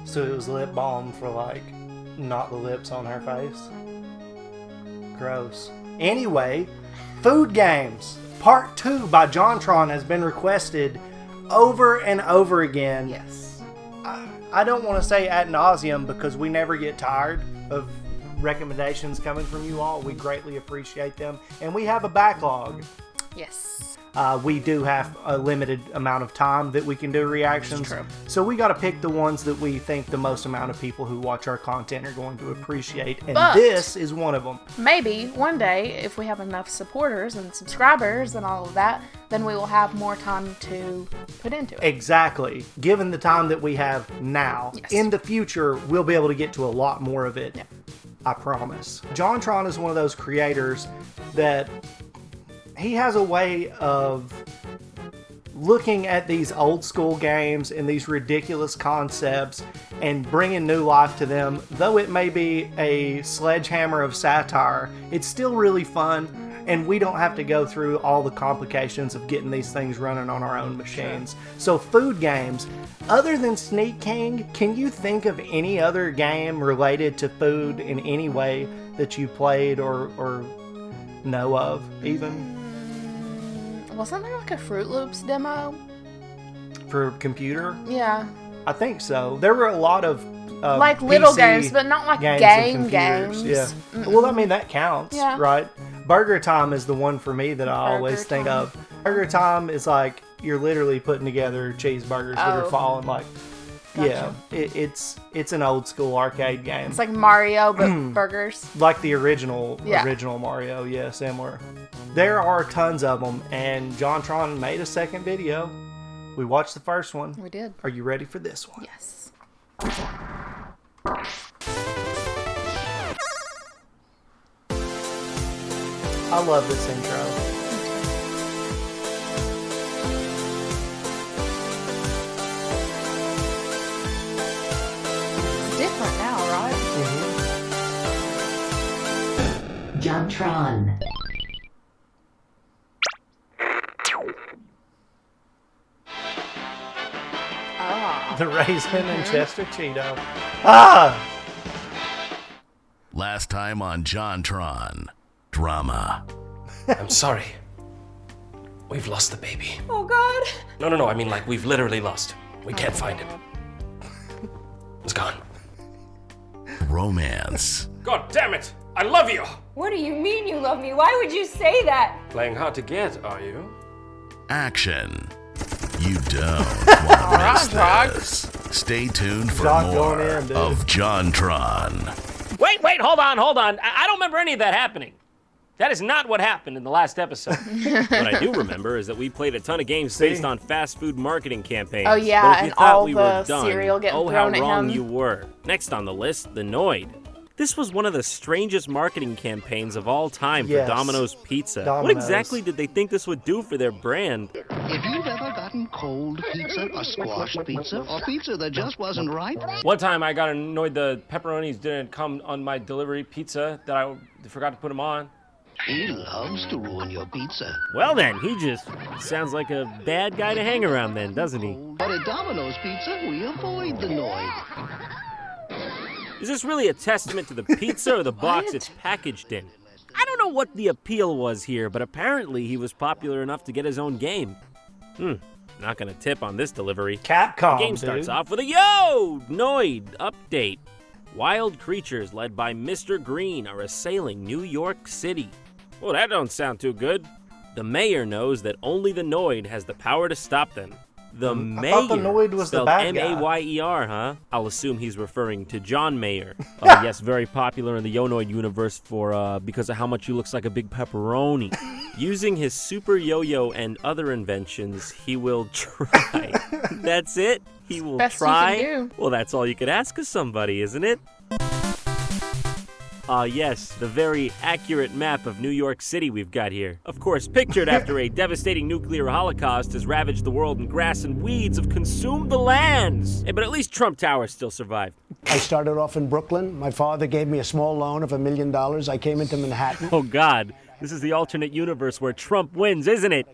So it was lip balm for, like, not the lips on her face. Gross. Anyway, food games. Part 2 by JonTron has been requested over and over again. Yes. I don't want to say ad nauseum because we never get tired of recommendations coming from you all. We greatly appreciate them. And we have a backlog. Yes. We do have a limited amount of time that we can do reactions. That's true. So we got to pick the ones that we think the most amount of people who watch our content are going to appreciate. And this is one of them. Maybe one day, if we have enough supporters and subscribers and all of that, then we will have more time to put into it. Exactly. Given the time that we have now, Yes. in the future, we'll be able to get to a lot more of it. Yeah. I promise. JonTron is one of those creators that he has a way of looking at these old school games and these ridiculous concepts and bringing new life to them. Though it may be a sledgehammer of satire, it's still really fun, and we don't have to go through all the complications of getting these things running on our own machines. So food games, other than Sneak King, can you think of any other game related to food in any way that you played or know of even? Wasn't there like a Fruit Loops demo? For computer? Yeah. I think so. There were a lot of like little PC games, but not like and games. computers. Yeah. Well, I mean, that counts, Yeah. right? Burger Time is the one for me that I always think Time. of. Burger Time is like you're literally putting together cheeseburgers that are falling like. Gotcha. Yeah, it's an old school arcade game. It's like Mario, but burgers. Like the original Yeah. Mario, yeah, similar. There are tons of them, and JonTron made a second video. We watched the first one. We did. Are you ready for this one? Yes. I love this intro. It's different now, right? JonTron. Ah. The Raisin and Chester Cheetah. Ah! Last time on JonTron. Drama. I'm sorry. We've lost the baby. Oh, God. No. I mean, like, we've literally lost. We can't find him. It's gone. Romance. God damn it! I love you! What do you mean you love me? Why would you say that? Playing hard to get, are you? Action. You don't want to miss this. Stay tuned for Jock more going in, dude. of JonTron. Wait, hold on. I don't remember any of that happening. That is not what happened in the last episode. What I do remember is that we played a ton of games based on fast food marketing campaigns. Oh, yeah, But if you and thought all we the were done, cereal getting oh, how thrown at wrong him. you were. Next on the list, the Noid. This was one of the strangest marketing campaigns of all time for Yes. Domino's Pizza. What Domino's. exactly did they think this would do for their brand? If you've ever gotten cold pizza, or squash pizza, or pizza that just wasn't right, One time I got annoyed the pepperonis didn't come on my delivery pizza that I forgot to put them on. he loves to ruin your pizza. Well then, he just sounds like a bad guy to hang around then, doesn't he? But at Domino's Pizza, we avoid the Noid. Is this really a testament to the pizza or the box What? it's packaged in? I don't know what the appeal was here, but apparently he was popular enough to get his own game. Not gonna tip on this delivery. Capcom, The game dude. starts off with a Yo! Noid update. Wild creatures led by Mr. Green are assailing New York City. Well, that don't sound too good. The mayor knows that only the Noid has the power to stop them. The mayor. thought the Noid was the spelled bad guy. M-A-Y-E-R, huh? I'll assume he's referring to John Mayer. Yes, very popular in the Yo-Noid universe for because of how much he looks like a big pepperoni. Using his super yo-yo and other inventions, he will try. That's it? He will Best you try? can do. Well, that's all you could ask of somebody, isn't it? Yes, the very accurate map of New York City we've got here. Of course, pictured after a devastating nuclear holocaust has ravaged the world and grass and weeds have consumed the lands. But at least Trump Tower still survived. I started off in Brooklyn. My father gave me a small loan of $1 million. I came into Manhattan. Oh God, this is the alternate universe where Trump wins, isn't it?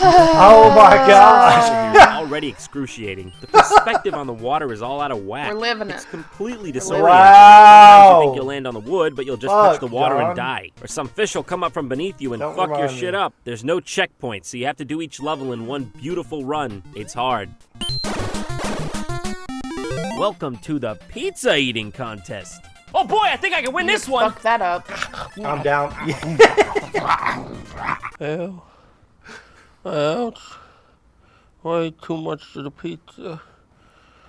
Oh my gosh. already excruciating. The perspective on the water is all out of whack. We're living It's it. completely living disorienting. it. Sometimes you Wow. think you'll land on the wood, but you'll just touch the water John. and die. Or some fish will come up from beneath you and Don't fuck your remind shit me. up. There's no checkpoint, so you have to do each level in one beautiful run. It's hard. Welcome to the pizza eating contest. Oh boy, I think I can win You this one. Fuck that up. I'm down. Ouch. Way too much to the pizza.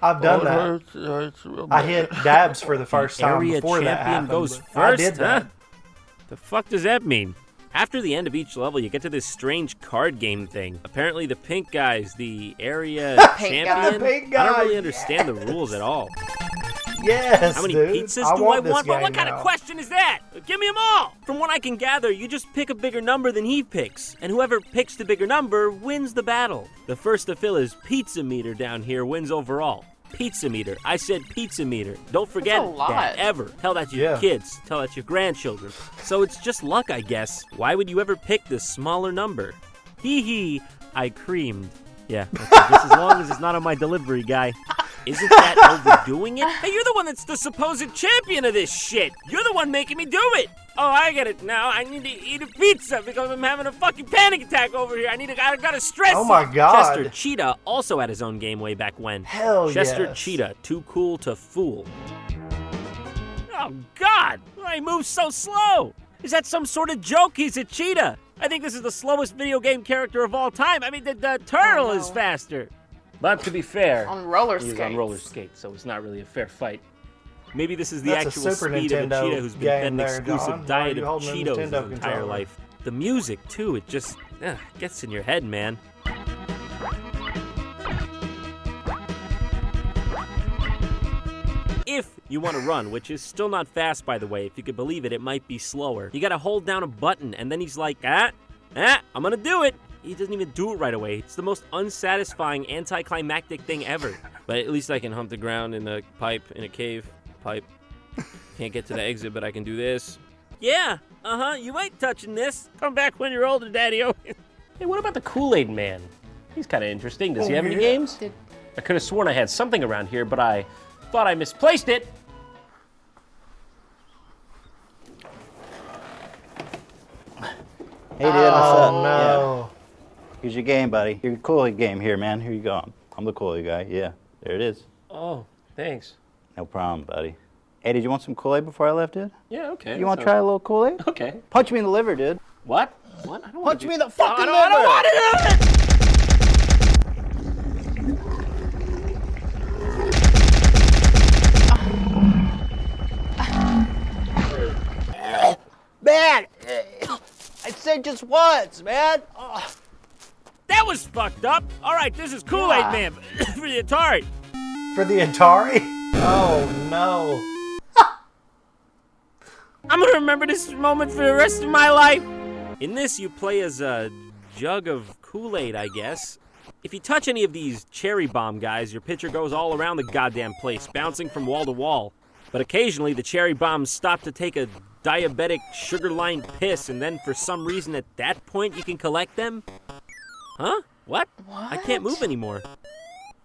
I've done that. It hurts real I bad. hit dabs for the first time Area before that champion happened. goes but first, I did that. huh? The fuck does that mean? After the end of each level, you get to this strange card game thing. Apparently the pink guy's the area Pink champion. guy. Pink I don't guy, really understand the rules at all. Yes, How many dude. pizzas I do I this want? But what game kind of now. question is that? Give me them all! From what I can gather, you just pick a bigger number than he picks, and whoever picks the bigger number wins the battle. The first to fill his pizza meter down here wins overall. Pizza meter. I said pizza meter. Don't forget a lot. that ever. Tell that to your Yeah. kids. Tell that to your grandchildren. So it's just luck, I guess. Why would you ever pick the smaller number? Hee hee, I creamed. Yeah, okay, just as long as it's not on my delivery guy. Isn't that overdoing it? Hey, you're the one that's the supposed champion of this shit. You're the one making me do it. Oh, I get it now. I need to eat a pizza because I'm having a fucking panic attack over here. I gotta stress Oh my it. God. Chester Cheetah also had his own game way back when. Hell Chester yes. Cheetah, too cool to fool. Oh God, why he moves so slow? Is that some sort of joke? He's a cheetah. I think this is the slowest video game character of all time. I mean, the turtle is faster. But to be fair, On roller he's skates. on roller skates, so it's not really a fair fight. Maybe this is the That's a actual Super speed of a Nintendo cheetah who's been game fed an there, exclusive John. Why are diet you of holding a Cheetos his Nintendo entire controller? life. The music, too, it just gets in your head, man. If you want to run, which is still not fast, by the way, if you could believe it, it might be slower. You gotta hold down a button, and then he's like, I'm gonna do it. He doesn't even do it right away. It's the most unsatisfying, anticlimactic thing ever. But at least I can hump the ground in a pipe, in a cave. Pipe. Can't get to the exit, but I can do this. Yeah, you ain't touching this. Come back when you're older, Daddy-O. Hey, what about the Kool-Aid Man? He's kind of interesting. Does he have any yeah. games? Did- I could have sworn I had something around here, but I thought I misplaced it. Hey, dude, what's up? Oh, Yeah. no. Here's your game, buddy. Your Kool-Aid game here, man. Here you go. I'm the Kool-Aid guy. Yeah, there it is. Oh, thanks. No problem, buddy. Hey, did you want some Kool-Aid before I left, dude? Yeah, okay. You want to try a little Kool-Aid? Okay. Punch me in the liver, dude. What? What? I don't Punch me in the Oh, fucking liver! I don't want it! Man! I said just once, man! Oh. That was fucked up. All right, this is Kool-Aid Man for the Atari. For the Atari? Oh, no. I'm gonna remember this moment for the rest of my life. In this, you play as a jug of Kool-Aid, I guess. If you touch any of these cherry bomb guys, your pitcher goes all around the goddamn place, bouncing from wall to wall. But occasionally, the cherry bombs stop to take a diabetic sugar-lined piss, and then for some reason at that point, you can collect them? Huh? What? I can't move anymore.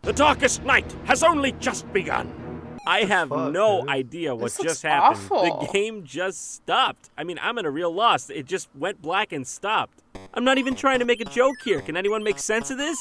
The darkest night has only just begun. I have no idea what This looks just happened. awful. The game just stopped. I mean, I'm in a real loss. It just went black and stopped. I'm not even trying to make a joke here. Can anyone make sense of this?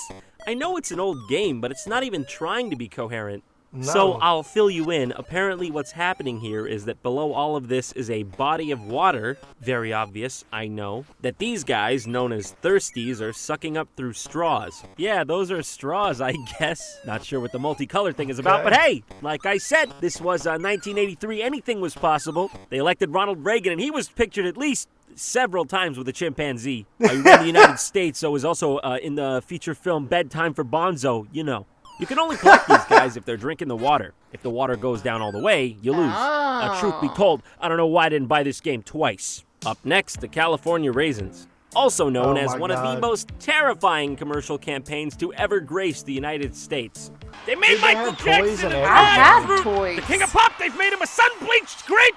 I know it's an old game, but it's not even trying to be coherent. So No. I'll fill you in. Apparently what's happening here is that below all of this is a body of water. Very obvious, I know. That these guys, known as thirsties, are sucking up through straws. Yeah, those are straws, I guess. Not sure what the multicolored thing is about, but hey, like I said, this was 1983. Anything was possible. They elected Ronald Reagan, and he was pictured at least several times with a chimpanzee. He ran the United States, so was also in the feature film Bedtime for Bonzo, you know. You can only collect these guys if they're drinking the water. If the water goes down all the way, you lose. Truth be told, I don't know why I didn't buy this game twice. Up next, the California Raisins. Also known as one of the most terrifying commercial campaigns to ever grace the United States. They made Did they Michael have toys Jackson and a everything? I had fruit. toys. The King of Pop, they've made him a sun-bleached grape.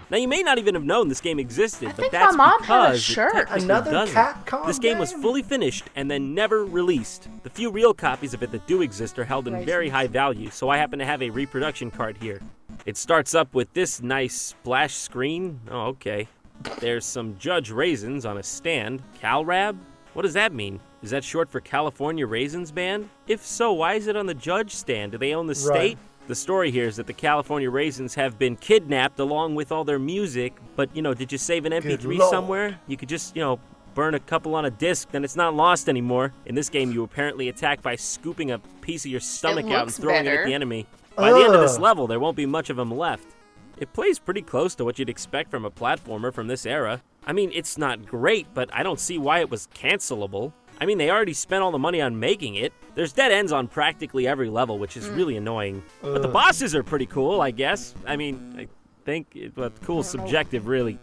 Now, you may not even have known this game existed, but think that's my mom had a because shirt. it technically Another doesn't. Capcom This game was game? fully finished and then never released. The few real copies of it that do exist are held in very high value, so I happen to have a reproduction card here. It starts up with this nice splash screen. Oh, okay. There's some Judge Raisins on a stand. CalRab? What does that mean? Is that short for California Raisins Band? If so, why is it on the Judge stand? Do they own the state? Right. The story here is that the California Raisins have been kidnapped along with all their music, but, did you save an MP3 Lord. somewhere? You could just, burn a couple on a disc, then it's not lost anymore. In this game, you apparently attack by scooping a piece of your stomach out and looks throwing it at better. the enemy. By the end of this Ugh. level, there won't be much of them left. It plays pretty close to what you'd expect from a platformer from this era. I mean, it's not great, but I don't see why it was cancelable. I mean, they already spent all the money on making it. There's dead ends on practically every level, which is really annoying. But the bosses are pretty cool, I guess. I mean, I think, but cool's subjective, really.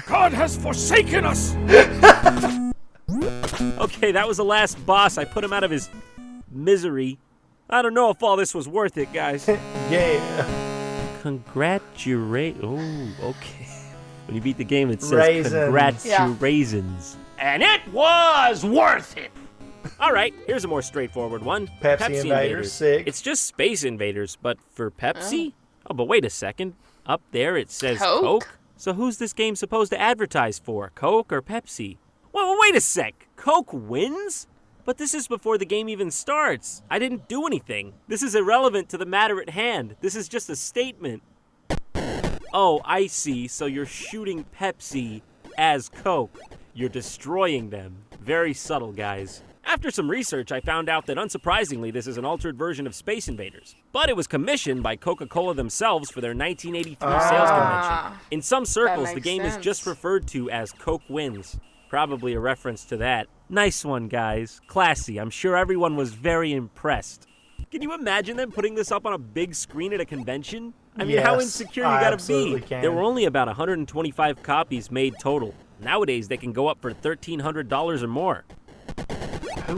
God has forsaken us! Okay, that was the last boss. I put him out of his misery. I don't know if all this was worth it, guys. Yeah. Congratulate. Oh, okay. When you beat the game, it says Raisins. congratulations. And it was worth it! All right, here's a more straightforward one. Pepsi Invaders, sick. It's just Space Invaders, but for Pepsi? Oh, but wait a second. Up there it says Coke? So who's this game supposed to advertise for? Coke or Pepsi? Well, wait a sec. Coke wins? But this is before the game even starts. I didn't do anything. This is irrelevant to the matter at hand. This is just a statement. Oh, I see. So you're shooting Pepsi as Coke. You're destroying them. Very subtle, guys. After some research, I found out that unsurprisingly, this is an altered version of Space Invaders. But it was commissioned by Coca-Cola themselves for their 1983 sales convention. In some circles, the makes game is sense. just referred to as Coke Wins. Probably a reference to that. Nice one, guys. Classy. I'm sure everyone was very impressed. Can you imagine them putting this up on a big screen at a convention? I mean, how Yes, insecure you I gotta absolutely be? can. There were only about 125 copies made total. Nowadays, they can go up for $1,300 or more. Who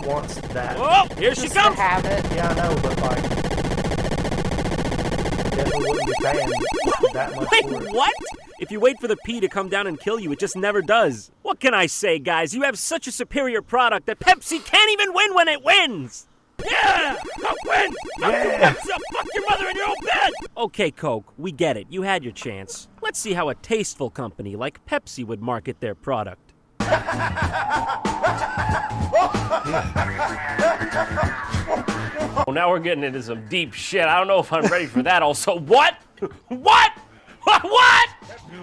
wants that? Oh, here she Just to comes! have it. Yeah, I know, but like, definitely wouldn't be paying that much Wait, for it. what? If you wait for the P to come down and kill you, it just never does. What can I say, guys? You have such a superior product that Pepsi can't even win when it wins! Yeah! Coke wins! Yeah. Pepsi, fuck your mother in your own bed! Okay, Coke, we get it. You had your chance. Let's see how a tasteful company like Pepsi would market their product. Well, now we're getting into some deep shit. I don't know if I'm ready for that. Also, what? What? What?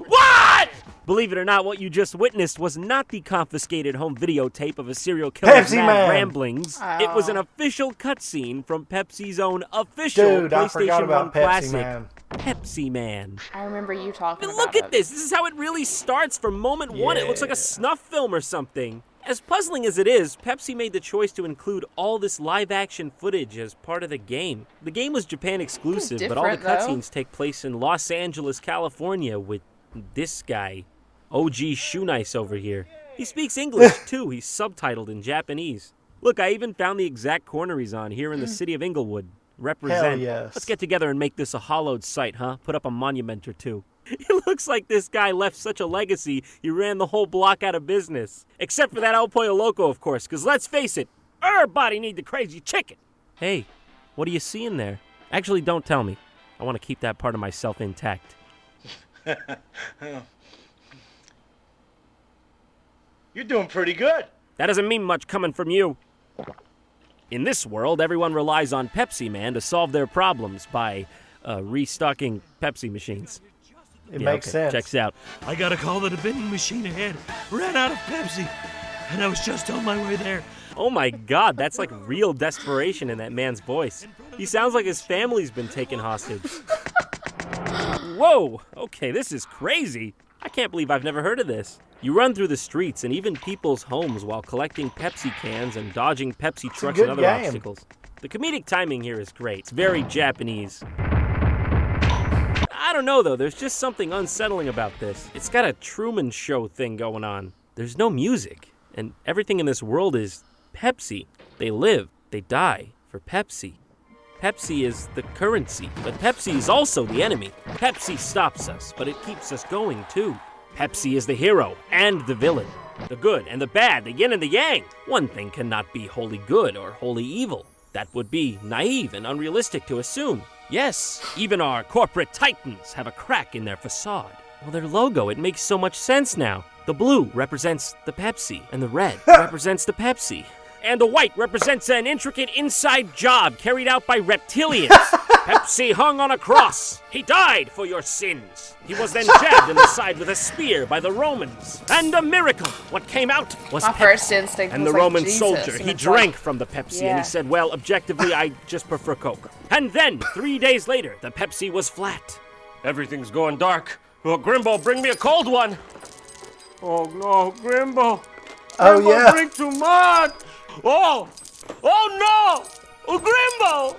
What? Believe it or not, what you just witnessed was not the confiscated home videotape of a serial killer's Pepsi mad Man. ramblings. It was an official cutscene from Pepsi's own official Dude, I forgot PlayStation 1 about Pepsi classic, Man. Pepsi Man. I remember you talking And about look at it. this. This is how it really starts from moment one. It looks like a snuff film or something. As puzzling as it is, Pepsi made the choice to include all this live-action footage as part of the game. The game was Japan exclusive, but all the different, though. cutscenes take place in Los Angeles, California, with this guy, OG Shoe Nice over here. He speaks English, too. He's subtitled in Japanese. Look, I even found the exact corner he's on here in the city of Inglewood. Represent. Hell yes. Let's get together and make this a hallowed site, huh? Put up a monument or two. It looks like this guy left such a legacy, he ran the whole block out of business. Except for that El Pollo Loco, of course, because let's face it, everybody need the crazy chicken. Hey, what are you seeing there? Actually, don't tell me. I want to keep that part of myself intact. You're doing pretty good. That doesn't mean much coming from you. In this world, everyone relies on Pepsi Man to solve their problems by restocking Pepsi machines. It makes sense. Checks out. I got a call that a vending machine ahead ran out of Pepsi, and I was just on my way there. Oh my God, that's like real desperation in that man's voice. He sounds like his family's been taken hostage. Whoa, okay, this is crazy. I can't believe I've never heard of this. You run through the streets and even people's homes while collecting Pepsi cans and dodging Pepsi trucks and other game. obstacles. The comedic timing here is great. It's very Japanese. I don't know though, there's just something unsettling about this. It's got a Truman Show thing going on. There's no music, and everything in this world is Pepsi. They live, they die for Pepsi. Pepsi is the currency, but Pepsi is also the enemy. Pepsi stops us, but it keeps us going too. Pepsi is the hero and the villain, the good and the bad, the yin and the yang. One thing cannot be wholly good or wholly evil. That would be naive and unrealistic to assume. Yes, even our corporate titans have a crack in their facade. Well, their logo, it makes so much sense now. The blue represents the Pepsi, and the red represents the Pepsi. And the white represents an intricate inside job carried out by reptilians. Pepsi hung on a cross. He died for your sins. He was then jabbed in the side with a spear by the Romans. And a miracle. What came out was My Pepsi. first instinct and was the like Roman Jesus, soldier, and he it's drank like- from the Pepsi, Yeah. and he said, well, objectively, I just prefer Coke. And then, 3 days later, the Pepsi was flat. Everything's going dark. Oh, Grimbo, bring me a cold one. Oh, no, Grimbo. Oh, Grimbo, yeah. drink too much. Oh no. Oh, Grimbo.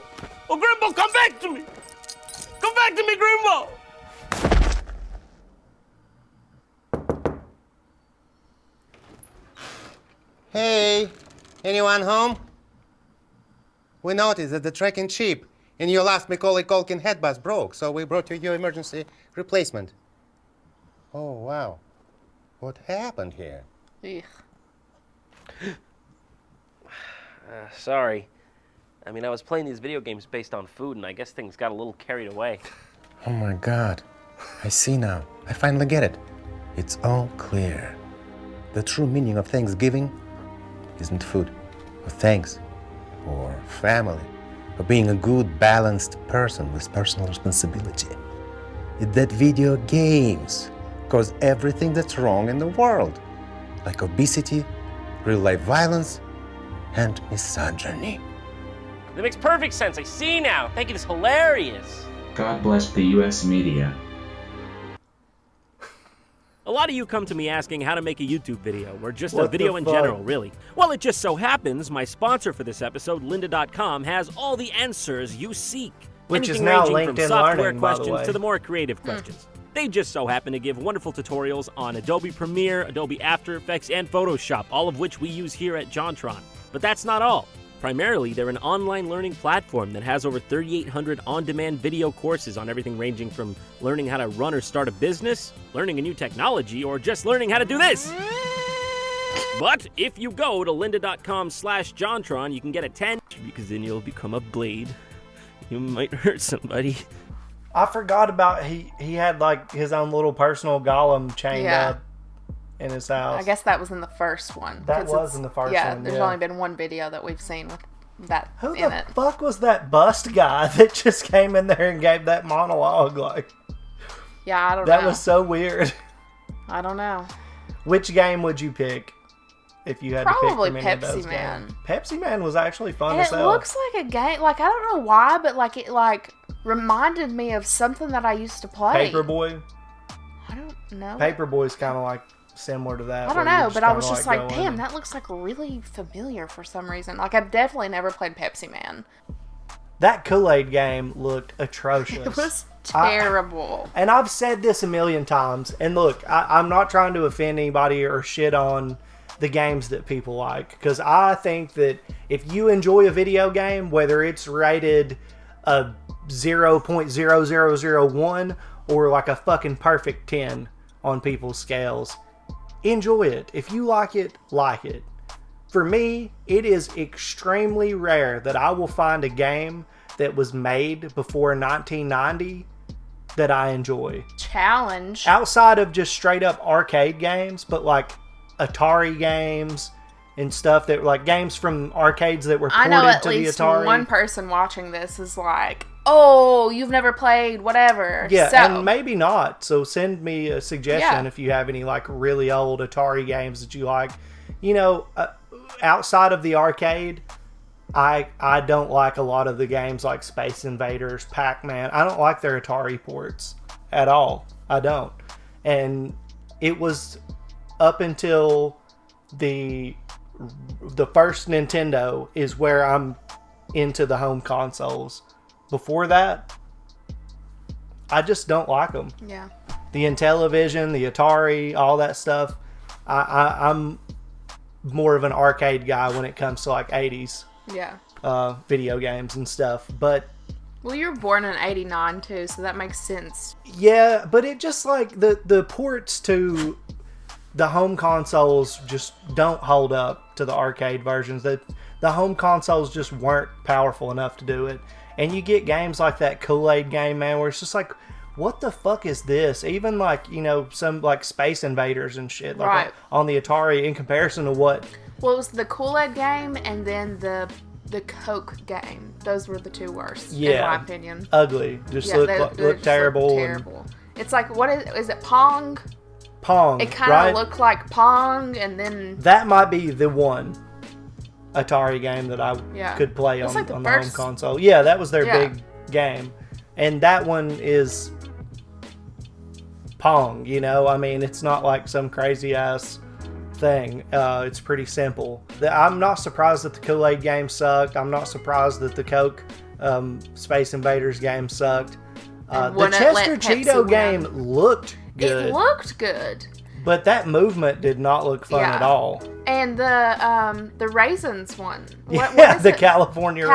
Oh, Grimbo, come back to me. Come back to me, Grimbo. Hey, anyone home? We noticed that the tracking chip in your last Macaulay Culkin head bus broke, so we brought you your emergency replacement. Oh, wow. What happened here? Ugh. Sorry. I mean, I was playing these video games based on food, and I guess things got a little carried away. Oh my God. I see now. I finally get it. It's all clear. The true meaning of Thanksgiving isn't food, or thanks, or family, or being a good, balanced person with personal responsibility. It's that video games cause everything that's wrong in the world, like obesity, real-life violence, and misogyny. That makes perfect sense. I see now. Thank you. This is hilarious. God bless the U.S. media. A lot of you come to me asking how to make a YouTube video, or just a What the video in fuck? general, really. Well, it just so happens my sponsor for this episode, lynda.com, has all the answers you seek. Which is Anything now ranging from LinkedIn software Learning, by the questions way. to the more creative questions. They just so happen to give wonderful tutorials on Adobe Premiere, Adobe After Effects, and Photoshop, all of which we use here at JonTron. But that's not all. Primarily, they're an online learning platform that has over 3,800 on-demand video courses on everything ranging from learning how to run or start a business, learning a new technology, or just learning how to do this. But if you go to lynda.com/JonTron, you can get a 10, because then you'll become a blade. You might hurt somebody. I forgot about he had like his own little personal golem chained Yeah. up in his house. I guess that was in the first one. That 'cause was it's- in the first yeah, one, there's yeah. only been one video that we've seen with that Who in the it. fuck was that bust guy that just came in there and gave that monologue? Like, Yeah, I don't that know. was so weird. I don't know. Which game would you pick if you had Probably to pick from any of Pepsi those Man. games? Pepsi Man was actually fun And as it hell. looks like a game. Like, I don't know why, but like it like reminded me of something that I used to play. Paperboy. I don't know. Paperboy's kind of like similar to that. I don't where you know, but I kinda was just like, go in damn, and- that looks like really familiar for some reason. Like, I've definitely never played Pepsi Man. That Kool-Aid game looked atrocious. It was terrible. And I've said this a million times. And look, I'm not trying to offend anybody or shit on the games that people like. Because I think that if you enjoy a video game, whether it's rated a 0.0001 or like a fucking perfect 10 on people's scales, enjoy it. If you like it, like it. For me, it is extremely rare that I will find a game that was made before 1990 that I enjoy. Challenge. Outside of just straight up arcade games, but like Atari games and stuff that like games from arcades that were I ported know at to least the Atari. one person watching this is like, oh, you've never played whatever. Yeah, so, and maybe not. So send me a suggestion Yeah. if you have any like really old Atari games that you like. You know, outside of the arcade, I don't like a lot of the games like Space Invaders, Pac-Man. I don't like their Atari ports at all. I don't. And it was up until the first Nintendo is where I'm into the home consoles. Before that, I just don't like them. Yeah. The Intellivision, the Atari, all that stuff. I'm more of an arcade guy when it comes to like 80s. Yeah. video games and stuff. But well, you were born in '89 too, so that makes sense. yeah, but it just like the ports to the home consoles just don't hold up to the arcade versions. The home consoles just weren't powerful enough to do it. And you get games like that Kool-Aid game, man, where it's just like, what the fuck is this? Even like, you know, some like Space Invaders and shit, like Right. on the Atari, in comparison to what. Well, it was the Kool-Aid game and then the Coke game. Those were the two worst, in my opinion. Ugly. Just Yeah, look they look just terrible. look terrible. It's like, what is it, Pong? Pong, It kind right? of looked like Pong, and then... That might be the one Atari game that I could play That's on, like the on the home first- console. Yeah, that was their Yeah. big game. And that one is Pong, you know? I mean, it's not like some crazy-ass thing. It's pretty simple. I'm not surprised that the Kool-Aid game sucked. I'm not surprised that the Coke Space Invaders game sucked. The wouldn't Chester let Pepsi Cheeto win. game looked good. It looked good. But that movement did not look fun Yeah. at all. And the Raisins one. What Yeah, is the it? California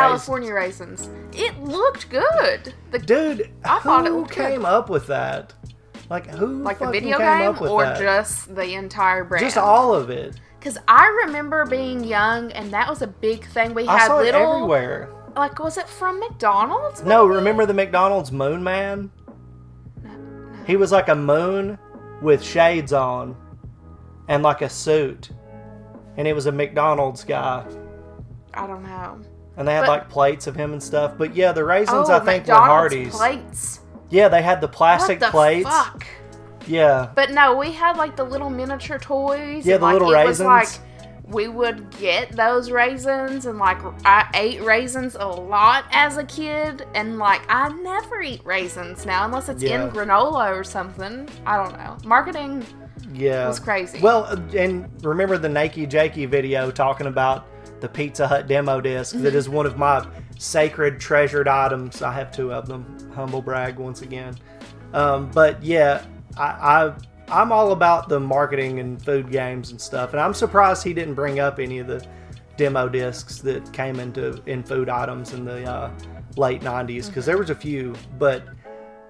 Raisins. It looked good. Dude, I thought it who looked came good. up with that? Like, who Like the fucking video came game up with or that? just the entire brand? Just all of it. Because I remember being young and that was a big thing. We I had saw it little... everywhere. Like, was it from McDonald's? No, maybe? remember the McDonald's Moon Man? He was like a moon with shades on and like a suit. And it was a McDonald's guy. I don't know. And they had But- like plates of him and stuff. But yeah, the Raisins I think were McDonald's Hardee's. plates. Yeah, they had the plastic What the plates. fuck? Yeah. But no, we had like the little miniature toys. Yeah, and, the like, little it was, like, raisins. we would get those raisins, and like I ate raisins a lot as a kid, and like I never eat raisins now unless it's Yeah. in granola or something. I don't know. Marketing Yeah. was crazy. Well, and remember the Nakey Jakey video talking about the Pizza Hut demo disc? That is one of my sacred treasured items. I have two of them. Humble brag once again. But yeah, I'm all about the marketing and food games and stuff. And I'm surprised he didn't bring up any of the demo discs that came in food items in the late 90s. Because there was a few. But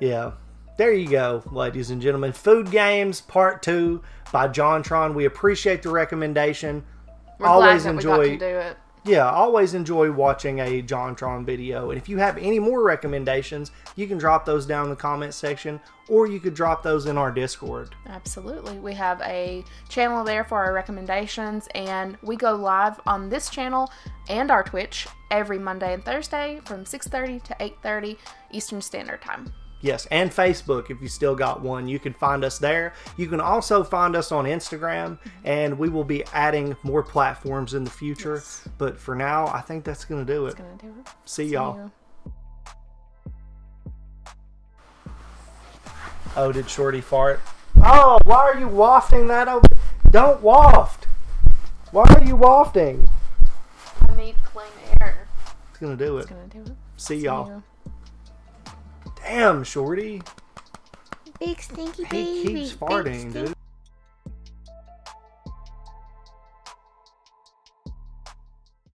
yeah. There you go, ladies and gentlemen. Food Games Part 2 by JonTron. We appreciate the recommendation. We're glad that we got to do it. Yeah, always enjoy watching a JonTron video. And if you have any more recommendations, you can drop those down in the comment section, or you could drop those in our Discord. Absolutely. We have a channel there for our recommendations, and we go live on this channel and our Twitch every Monday and Thursday from 6:30 to 8:30 Eastern Standard Time. Yes, and Facebook, if you still got one. You can find us there. You can also find us on Instagram, and we will be adding more platforms in the future. Yes. But for now, I think that's going to do it. See y'all. Oh, did Shorty fart? Oh, why are you wafting that over? Don't waft. Why are you wafting? I need clean air. It's going to do it. It's going to do it. See y'all. Damn, Shorty. Big stinky He baby. keeps farting, dude.